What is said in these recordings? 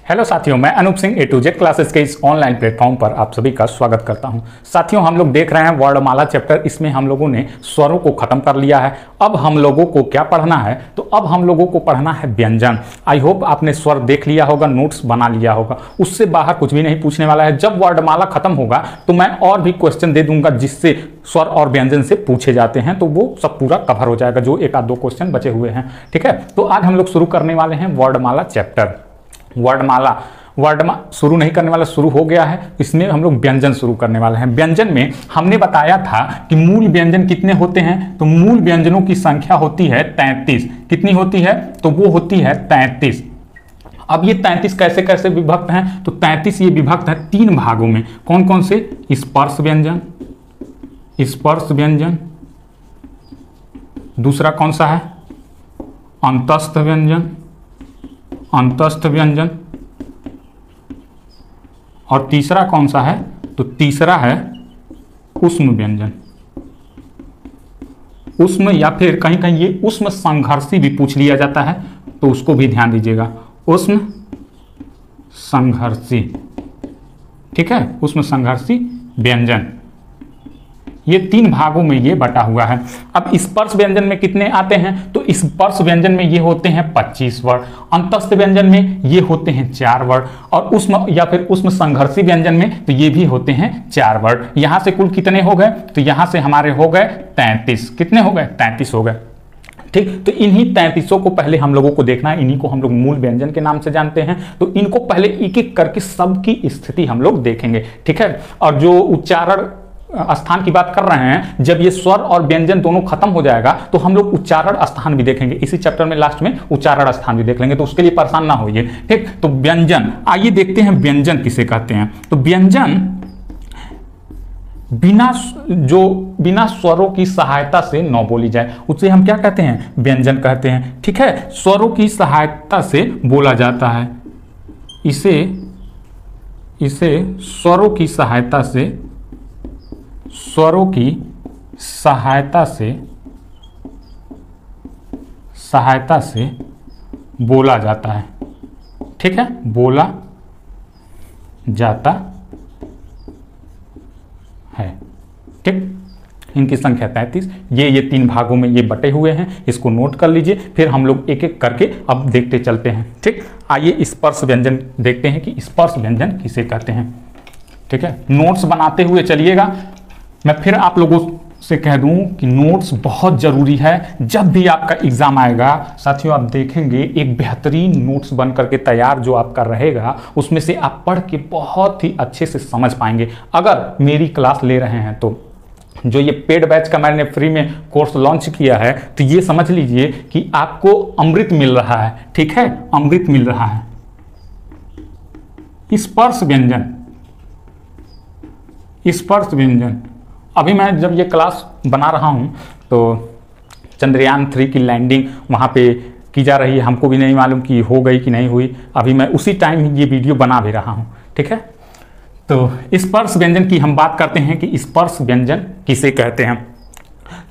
Hello साथियों, मैं Anoop Singh A to Z classes के इस ऑनलाइन प्लेटफॉर्म पर आप सभी का स्वागत करता हूं। साथियों, हम लोग देख रहे हैं वर्णमाला चैप्टर। इसमें हम लोगों ने स्वरों को खत्म कर लिया है। अब हम लोगों को क्या पढ़ना है, तो अब हम लोगों को पढ़ना है व्यंजन। आई होप आपने स्वर देख लिया होगा, नोट्स बना लिया होगा, उससे बाहर कुछ भी नहीं पूछने वाला है। जब वर्णमाला खत्म होगा तो मैं और भी क्वेश्चन दे दूंगा जिससे स्वर और व्यंजन से पूछे जाते हैं, तो वो सब पूरा कवर हो जाएगा, जो एक आध दो क्वेश्चन बचे हुए हैं। ठीक है, तो आज हम लोग शुरू करने वाले हैं वर्णमाला चैप्टर। वर्णमाला शुरू नहीं करने वाला, शुरू हो गया है। इसमें हम लोग व्यंजन शुरू करने वाले हैं। व्यंजन में हमने बताया था कि मूल व्यंजन कितने होते हैं, तो मूल व्यंजनों की संख्या होती है 33। कितनी होती है, तो वो होती है 33। अब ये 33 कैसे कैसे विभक्त हैं, तो 33 ये विभक्त है 3 भागों में। कौन कौन से? स्पर्श व्यंजन, स्पर्श व्यंजन, दूसरा कौन सा है? अंतस्थ व्यंजन, अंतस्थ व्यंजन, और तीसरा कौन सा है, तो तीसरा है ऊष्म व्यंजन। ऊष्म या फिर कहीं कहीं ये ऊष्म संघर्षी भी पूछ लिया जाता है, तो उसको भी ध्यान दीजिएगा, ऊष्म संघर्षी। ठीक है, ऊष्म संघर्षी व्यंजन। ये 3 भागों में ये बटा हुआ है। अब स्पर्श व्यंजन में कितने आते हैं, तो स्पर्श व्यंजन में ये होते हैं 25 वर्ड, अंतस्थ व्यंजन में ये होते हैं 4 वर्ड, और ऊष्म या फिर ऊष्म संघर्षी व्यंजन में तो ये भी होते हैं 4 वर्ड। यहां से कुल कितने हो गए, तो यहां से हमारे हो गए 33। कितने हो गए? 33 हो गए। ठीक, तो इन्हीं 33 को पहले हम लोगों को देखना है। इन्हीं को हम लोग मूल व्यंजन के नाम से जानते हैं। तो इनको पहले एक एक करके सबकी स्थिति हम लोग देखेंगे। ठीक है, और जो उच्चारण स्थान की बात कर रहे हैं, जब ये स्वर और व्यंजन दोनों खत्म हो जाएगा तो हम लोग उच्चारण स्थान भी देखेंगे। इसी चैप्टर में लास्ट में उच्चारण स्थान भी देख लेंगे, तो उसके लिए परेशान ना होइए। ठीक, तो व्यंजन, आइए देखते हैं व्यंजन किसे कहते हैं। तो व्यंजन बिना स्वरों की सहायता से न बोली जाए, उसे हम क्या कहते हैं? व्यंजन कहते हैं। ठीक है, स्वरों की सहायता से बोला जाता है, इसे स्वरों की सहायता से, स्वरों की सहायता से बोला जाता है। ठीक है, बोला जाता है। ठीक, इनकी संख्या 33। ये 3 भागों में ये बटे हुए हैं, इसको नोट कर लीजिए। फिर हम लोग एक एक करके अब देखते चलते हैं। ठीक, आइए स्पर्श व्यंजन देखते हैं कि स्पर्श व्यंजन किसे कहते हैं। ठीक है, नोट्स बनाते हुए चलिएगा। मैं फिर आप लोगों से कह दूं कि नोट्स बहुत ज़रूरी है। जब भी आपका एग्ज़ाम आएगा साथियों, आप देखेंगे एक बेहतरीन नोट्स बन करके तैयार जो आपका रहेगा, उसमें से आप पढ़ के बहुत ही अच्छे से समझ पाएंगे। अगर मेरी क्लास ले रहे हैं तो जो ये पेड बैच का मैंने फ्री में कोर्स लॉन्च किया है, तो ये समझ लीजिए कि आपको अमृत मिल रहा है। ठीक है, अमृत मिल रहा है। स्पर्श व्यंजन, स्पर्श व्यंजन। अभी मैं जब ये क्लास बना रहा हूँ तो चंद्रयान 3 की लैंडिंग वहाँ पे की जा रही है। हमको भी नहीं मालूम कि हो गई कि नहीं हुई। अभी मैं उसी टाइम ये वीडियो बना भी रहा हूँ। ठीक है, तो स्पर्श व्यंजन की हम बात करते हैं कि स्पर्श व्यंजन किसे कहते हैं।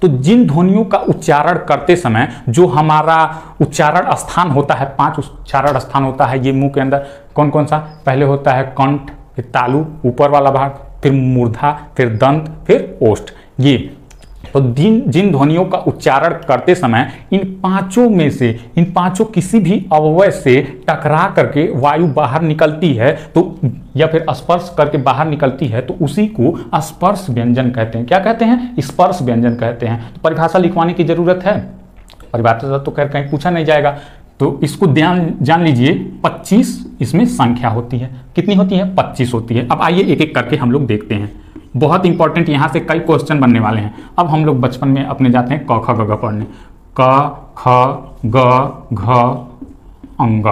तो जिन ध्वनियों का उच्चारण करते समय जो हमारा उच्चारण स्थान होता है, 5 उच्चारण स्थान होता है ये मुंह के अंदर। कौन कौन सा? पहले होता है कंठ, फिर तालु ऊपर वाला भाग, फिर मूर्धा, फिर दंत, फिर ओष्ठ। ये तो जिन ध्वनियों का उच्चारण करते समय इन पांचों किसी भी अवयव से टकरा करके वायु बाहर निकलती है, तो या फिर स्पर्श करके बाहर निकलती है, तो उसी को स्पर्श व्यंजन कहते हैं। क्या कहते हैं? स्पर्श व्यंजन कहते हैं। तो परिभाषा लिखवाने की जरूरत है? परिभाषा तो खैर कहीं पूछा नहीं जाएगा, तो इसको जान लीजिए। 25 इसमें संख्या होती है। कितनी होती है? 25 होती है। अब आइए एक एक करके हम लोग देखते हैं। बहुत इंपॉर्टेंट, यहाँ से कई क्वेश्चन बनने वाले हैं। अब हम लोग बचपन में अपने जाते हैं क ख ग घ पढ़ने। क ख ग घ अंग,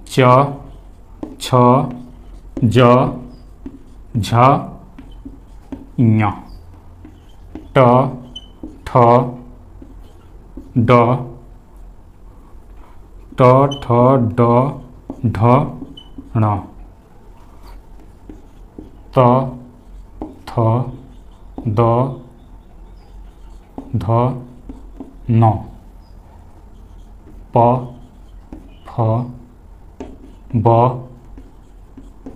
च छ ज झ ञ, ट ठ ड, ट ठ ड ढ ण, त थ द ध न, प फ ब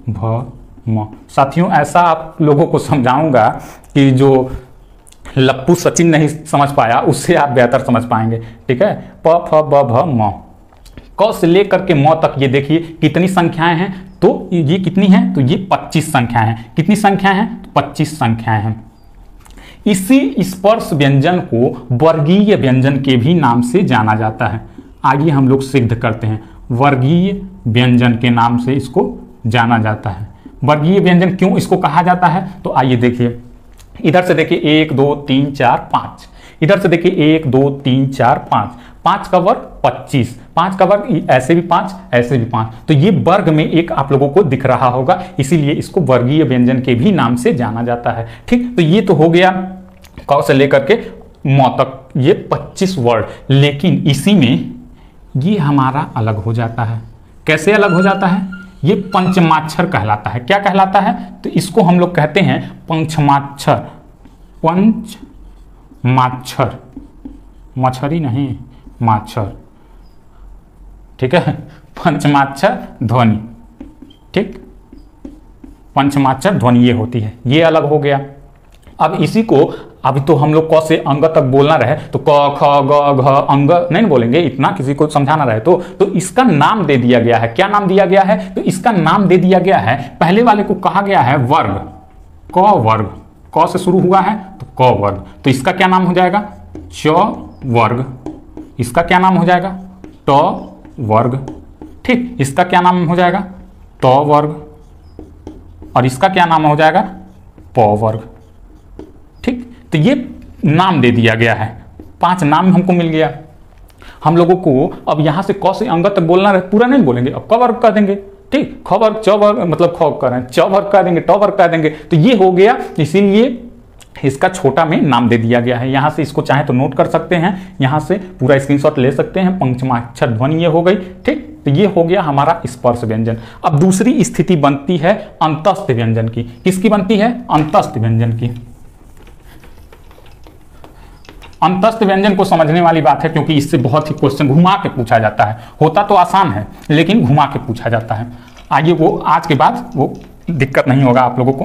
भ म। साथियों ऐसा आप लोगों को समझाऊंगा कि जो लप्पू सचिन नहीं समझ पाया उससे आप बेहतर समझ पाएंगे। ठीक है, प फ ब भ म। क से लेकर के म तक ये देखिए कितनी संख्याएं हैं, तो ये कितनी हैं, तो ये 25 संख्याएं हैं। कितनी संख्याएं हैं, 25 संख्याएं हैं। इसी स्पर्श व्यंजन को वर्गीय व्यंजन के भी नाम से जाना जाता है। आइए हम लोग सिद्ध करते हैं, वर्गीय व्यंजन के नाम से इसको जाना जाता है। वर्गीय व्यंजन क्यों इसको कहा जाता है, तो आइए देखिए, इधर से देखिए 1 2 3 4 5, इधर से देखिए 1 2 3 4 5, 5 का वर्ग 25, 5 का वर्ग ऐसे भी 5 ऐसे भी 5, तो ये वर्ग में एक आप लोगों को दिख रहा होगा, इसीलिए इसको वर्गीय व्यंजन के भी नाम से जाना जाता है। ठीक, तो ये तो हो गया क से लेकर के म तक ये 25 वर्ड। लेकिन इसी में ये हमारा अलग हो जाता है। कैसे अलग हो जाता है, ये पंचमाक्षर कहलाता है। क्या कहलाता है, तो इसको हम लोग कहते हैं पंचमाक्षर। पंचमाक्षर, मछरी नहीं माक्षर। ठीक है, पंचमाक्षर ध्वनि। ठीक, पंचमाक्षर ध्वनि ये होती है, ये अलग हो गया। अब इसी को अभी तो हम लोग क से अंग तक बोलना रहे तो क ख ग घ अंग नहीं बोलेंगे, इतना किसी को समझाना रहे तो इसका नाम दे दिया गया है। क्या नाम दिया गया है, तो इसका नाम दे दिया गया है, पहले वाले को कहा गया है वर्ग, क वर्ग, क से शुरू हुआ है तो क वर्ग, तो इसका क्या नाम हो जाएगा, च वर्ग। इसका क्या नाम हो जाएगा, ट वर्ग। ठीक, इसका क्या नाम हो जाएगा, त वर्ग। और इसका क्या नाम हो जाएगा, प वर्ग। ठीक, तो ये नाम दे दिया गया है, 5 नाम हमको मिल गया। हम लोगों को अब यहां से क से अंग तक बोलना रहे, पूरा नहीं बोलेंगे, अब क वर्ग कह देंगे। ठीक, ख वर्ग च वर्ग, मतलब ख कर रहे हैं, च वर्ग कह देंगे, ट वर्ग कह देंगे, तो ये हो गया। इसीलिए इसका छोटा में नाम दे दिया गया है। यहां से इसको चाहे तो नोट कर सकते हैं, यहां से पूरा स्क्रीनशॉट ले सकते हैं। पंचमाक्षर ध्वनि ये हो गई। ठीक, तो ये हो गया हमारा स्पर्श व्यंजन। अब दूसरी स्थिति बनती है अंतस्थ व्यंजन की। किसकी बनती है, अंतस्थ व्यंजन की। अंतस्थ व्यंजन को समझने वाली बात है, क्योंकि इससे बहुत ही क्वेश्चन घुमा के पूछा जाता है। होता तो आसान है लेकिन घुमा के पूछा जाता है। आइए, वो आज के बाद वो दिक्कत नहीं होगा आप लोगों को,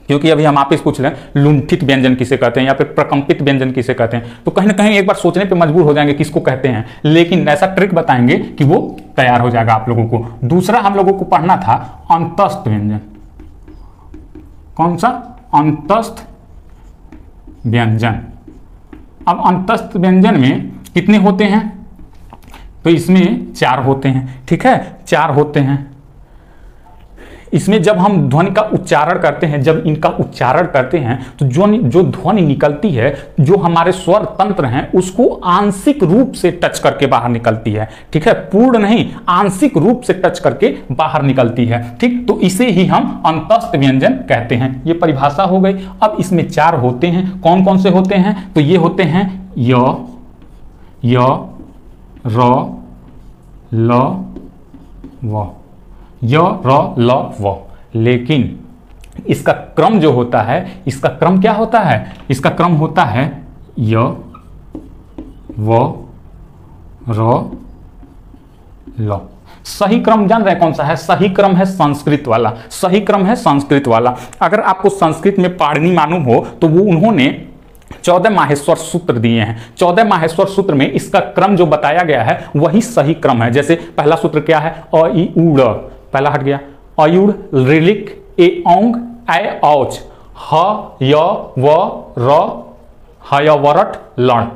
क्योंकि अभी हम आप इस पूछ रहे हैं लुंठित व्यंजन किसे कहते हैं या फिर प्रकंपित व्यंजन किसे कहते हैं, तो कहीं ना कहीं एक बार सोचने पे मजबूर हो जाएंगे किसको कहते हैं, लेकिन ऐसा ट्रिक बताएंगे कि वो तैयार हो जाएगा आप लोगों को। दूसरा हम लोगों को पढ़ना था अंतस्थ व्यंजन। कौन सा, अंतस्थ व्यंजन। अब अंतस्थ व्यंजन में कितने होते हैं, तो इसमें 4 होते हैं। ठीक है, 4 होते हैं। इसमें जब हम ध्वनि का उच्चारण करते हैं, जब इनका उच्चारण करते हैं, तो जो ध्वनि निकलती है, जो हमारे स्वर तंत्र हैं, उसको आंशिक रूप से टच करके बाहर निकलती है। ठीक है, पूर्ण नहीं, आंशिक रूप से टच करके बाहर निकलती है। ठीक, तो इसे ही हम अंतस्थ व्यंजन कहते हैं। ये परिभाषा हो गई। अब इसमें 4 होते हैं। कौन कौन से होते हैं, तो ये होते हैं य, र, ल, व। य, र, ल, व। लेकिन इसका क्रम जो होता है, इसका क्रम क्या होता है, इसका क्रम होता है य, व, र, ल। सही क्रम जान रहे कौन सा है, सही क्रम है संस्कृत वाला। सही क्रम है संस्कृत वाला। अगर आपको संस्कृत में पाणिनि मालूम हो तो वो उन्होंने 14 माहेश्वर सूत्र दिए हैं। 14 माहेश्वर सूत्र में इसका क्रम जो बताया गया है वही सही क्रम है। जैसे पहला सूत्र क्या है, अ इ उ ड़, पहला हट गया, अयुड़, ऋलिक, ए औंग, ऐ औच, ह य व र, हयवरट लण।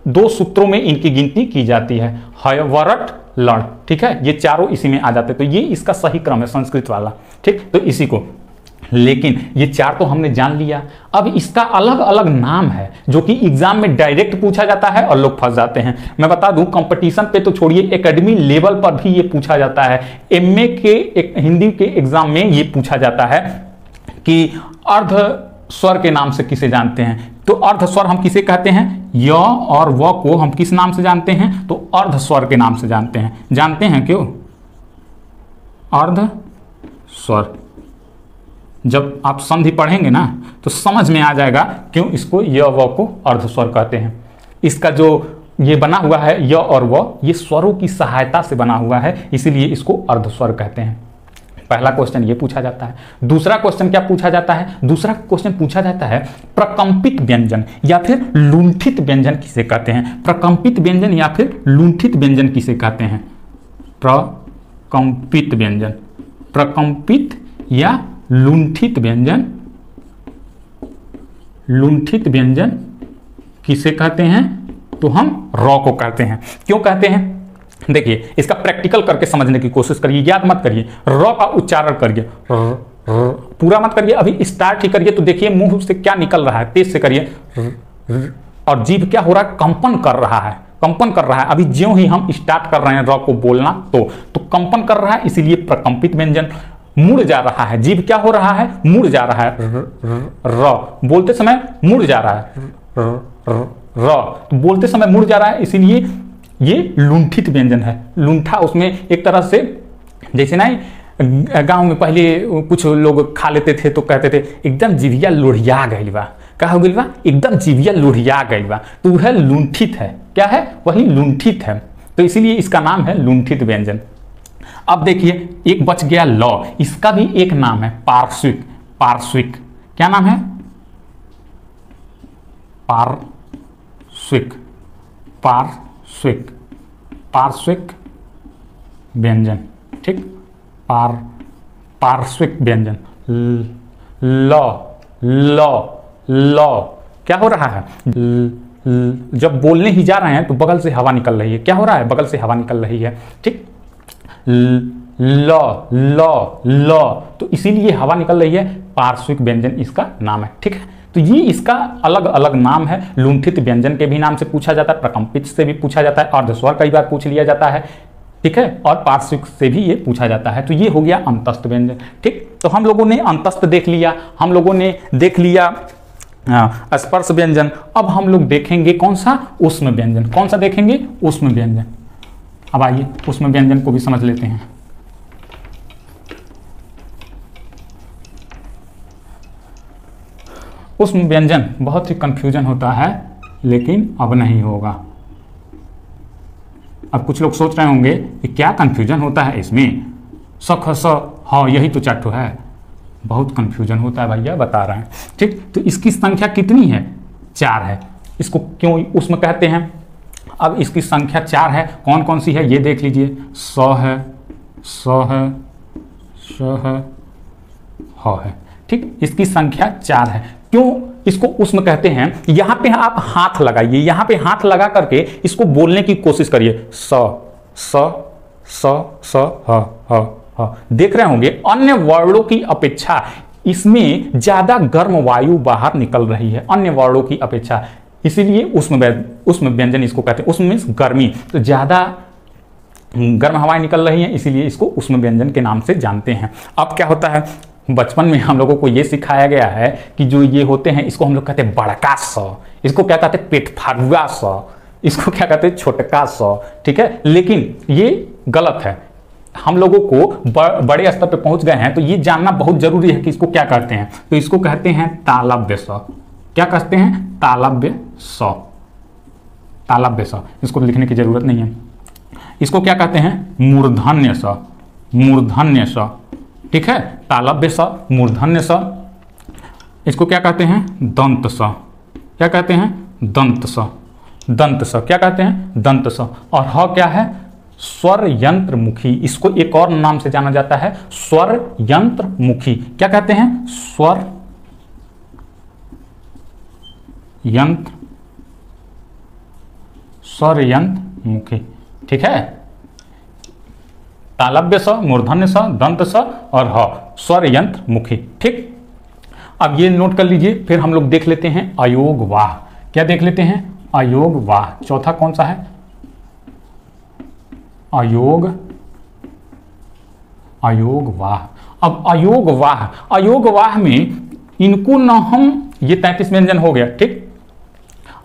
2 सूत्रों में इनकी गिनती की जाती है, हयवरट लण। ठीक है, ये चारों इसी में आ जाते हैं, तो ये इसका सही क्रम है संस्कृत वाला। ठीक, तो इसी को, लेकिन ये 4 तो हमने जान लिया। अब इसका अलग अलग नाम है जो कि एग्जाम में डायरेक्ट पूछा जाता है और लोग फंस जाते हैं। मैं बता दूं, कंपटीशन पे तो छोड़िए, एकेडमी लेवल पर भी ये पूछा जाता है। एमए के हिंदी के एग्जाम में ये पूछा जाता है कि अर्ध स्वर के नाम से किसे जानते हैं, तो अर्ध स्वर हम किसे कहते हैं, य और व को हम किस नाम से जानते हैं, तो अर्ध स्वर के नाम से जानते हैं। जानते हैं क्यों, अर्ध स्वर। जब आप संधि पढ़ेंगे ना तो समझ में आ जाएगा क्यों इसको य व को अर्ध स्वर कहते हैं। इसका जो ये बना हुआ है य और व, ये स्वरों की सहायता से बना हुआ है, इसीलिए इसको अर्धस्वर कहते हैं। पहला क्वेश्चन ये पूछा जाता है। दूसरा क्वेश्चन क्या पूछा जाता है? दूसरा क्वेश्चन पूछा जाता है प्रकंपित व्यंजन या फिर लुंठित व्यंजन किसे कहते हैं? प्रकंपित व्यंजन या फिर लुंठित व्यंजन किसे कहते हैं? प्रकंपित व्यंजन, प्रकंपित या लुंठित व्यंजन, लुंठित व्यंजन किसे कहते हैं? तो हम रॉ को कहते हैं। क्यों कहते हैं? देखिए, इसका प्रैक्टिकल करके समझने की कोशिश करिए, याद मत करिए, रॉ का उच्चारण करिए, पूरा मत करिए, अभी स्टार्ट ही करिए तो देखिए मुंह से क्या निकल रहा है, तेज से करिए, और जीभ क्या हो रहा है? कंपन कर रहा है, कंपन कर रहा है। अभी ज्यों ही हम स्टार्ट कर रहे हैं रॉ को बोलना तो कंपन कर रहा है, इसीलिए प्रकंपित व्यंजन। मुड़ जा रहा है, जीभ क्या हो रहा है? मुड़ जा रहा है, रॉ बोलते समय मुड़ जा रहा है, रॉ बोलते समय मुड़ जा रहा है, इसीलिए ये लुंठित व्यंजन है। लुंठा उसमें एक तरह से, जैसे ना गांव में पहले कुछ लोग खा लेते थे तो कहते थे एकदम जीभिया लोढ़िया गइल बा, का हो गइल बा? एकदम जीभिया लोढ़िया गइल बा, तो वह लुंठित है। क्या है? वही लुंठित है, तो इसीलिए इसका नाम है लुंठित व्यंजन। अब देखिए, एक बच गया लॉ, इसका भी एक नाम है पार्श्विक। पार्श्विक क्या नाम है? पार्श्विक, पार्श्विक, पार्श्विक व्यंजन, ठीक, पार्श्विक व्यंजन। लॉ, लॉ, लॉ क्या हो रहा है? जब बोलने ही जा रहे हैं तो बगल से हवा निकल रही है। क्या हो रहा है? बगल से हवा निकल रही है, ठीक। लॉ, लॉ, लॉ, तो इसीलिए हवा निकल रही है, पार्श्विक व्यंजन इसका नाम है, ठीक है। तो ये इसका अलग अलग नाम है। लुंठित व्यंजन के भी नाम से पूछा जाता है, प्रकंपित से भी पूछा जाता है, अर्धस्वर कई बार पूछ लिया जाता है, ठीक है, और पार्श्विक से भी ये पूछा जाता है। तो ये हो गया अंतस्थ व्यंजन, ठीक। तो हम लोगों ने अंतस्थ देख लिया, हम लोगों ने देख लिया स्पर्श व्यंजन। अब हम लोग देखेंगे कौन सा? ऊष्म व्यंजन। कौन सा देखेंगे? ऊष्म व्यंजन। अब आइए ऊष्म व्यंजन को भी समझ लेते हैं। ऊष्म व्यंजन बहुत ही कंफ्यूजन होता है, लेकिन अब नहीं होगा। अब कुछ लोग सोच रहे होंगे कि क्या कंफ्यूजन होता है इसमें, स ख स हाँ यही तो चार्ट है। बहुत कंफ्यूजन होता है भैया, बता रहे हैं, ठीक। तो इसकी संख्या कितनी है? 4 है। इसको क्यों ऊष्म कहते हैं? अब इसकी संख्या 4 है। कौन कौन सी है ये देख लीजिए। स है, स है, श है, ह है, ठीक। इसकी संख्या 4 है। क्यों इसको ऊष्म कहते हैं? यहां पे आप हाथ लगाइए, यहां पे हाथ लगा करके इसको बोलने की कोशिश करिए। स स स स ह ह ह। देख रहे होंगे अन्य वर्णों की अपेक्षा इसमें ज्यादा गर्म वायु बाहर निकल रही है, अन्य वर्णों की अपेक्षा, इसीलिए ऊष्म व्यंजन इसको कहते हैं। ऊष्म मीन्स गर्मी, तो ज्यादा गर्म हवाएं निकल रही हैं, इसीलिए इसको ऊष्म व्यंजन के नाम से जानते हैं। अब क्या होता है, बचपन में हम लोगों को ये सिखाया गया है कि जो ये होते हैं इसको हम लोग कहते हैं बड़का स, इसको क्या कहते हैं पेट फाड़ुआ स, इसको क्या कहते हैं छोटका स, ठीक है। लेकिन ये गलत है। हम लोगों को बड़े स्तर पे पहुंच गए हैं तो ये जानना बहुत जरूरी है कि इसको क्या कहते हैं। तो इसको कहते हैं तालव्य स। क्या कहते हैं? तालव्य स, तालव्य स। इसको लिखने की जरूरत नहीं है। इसको क्या कहते हैं? मूर्धन्य स, मूर्धन्य स, ठीक है। तालव्य स, मूर्धन्य स। इसको क्या कहते हैं? दंत स। क्या कहते हैं? दंत स, दंत स। क्या कहते हैं? दंत स। और ह क्या है? स्वर यंत्र मुखी। इसको एक और नाम से जाना जाता है, स्वर यंत्र मुखी। क्या कहते हैं? स्वर यंत्र, स्वर यंत्र मुखी, ठीक है। तालव्य स, मूर्धन्य स, दंत स और ह, स्वर यंत्र मुखी, ठीक। अब ये नोट कर लीजिए। फिर हम लोग देख लेते हैं अयोग वाह। क्या देख लेते हैं? अयोग वाह। चौथा कौन सा है? अयोग, अयोग वाह। अब अयोग वाह, अयोग वाह में इनको न हम, ये 33 व्यंजन हो गया, ठीक।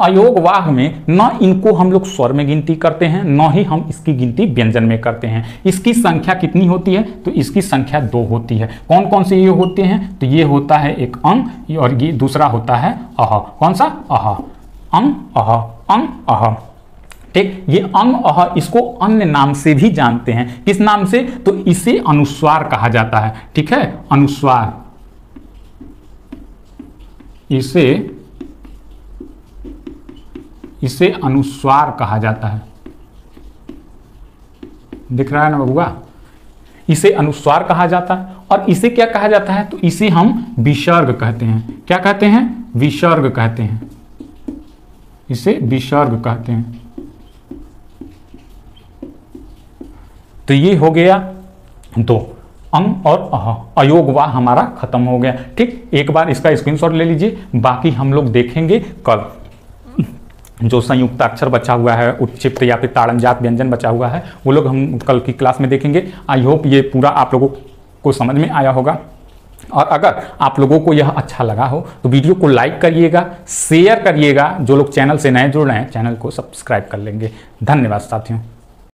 अयोग वाह में न इनको हम लोग स्वर में गिनती करते हैं, न ही हम इसकी गिनती व्यंजन में करते हैं। इसकी संख्या कितनी होती है? तो इसकी संख्या 2 होती है। कौन कौन से ये होते हैं? तो ये होता है एक अंग और ये दूसरा होता है अह। कौन सा? अह, अंग अह, अंग अह, ठीक, ये अंग अह इसको अन्य नाम से भी जानते हैं। किस नाम से? तो इसे अनुस्वार कहा जाता है। ठीक है, अनुस्वार, इसे अनुस्वार कहा जाता है। दिख रहा है ना बबुआ? इसे अनुस्वार कहा जाता है। और इसे क्या कहा जाता है? तो इसे हम विसर्ग कहते हैं। क्या कहते हैं? विसर्ग कहते हैं। इसे विसर्ग कहते हैं। तो ये हो गया दो, अंग और अह, अयोगवा हमारा खत्म हो गया। ठीक, एक बार इसका स्क्रीनशॉट ले लीजिए, बाकी हम लोग देखेंगे कल। जो संयुक्त अक्षर बचा हुआ है, उत्क्षिप्त या फिर ताड़नजात व्यंजन बचा हुआ है, वो लोग हम कल की क्लास में देखेंगे। आई होप ये पूरा आप लोगों को समझ में आया होगा। और अगर आप लोगों को यह अच्छा लगा हो तो वीडियो को लाइक करिएगा, शेयर करिएगा। जो लोग चैनल से नए जुड़ रहे हैं, चैनल को सब्सक्राइब कर लेंगे। धन्यवाद साथियों।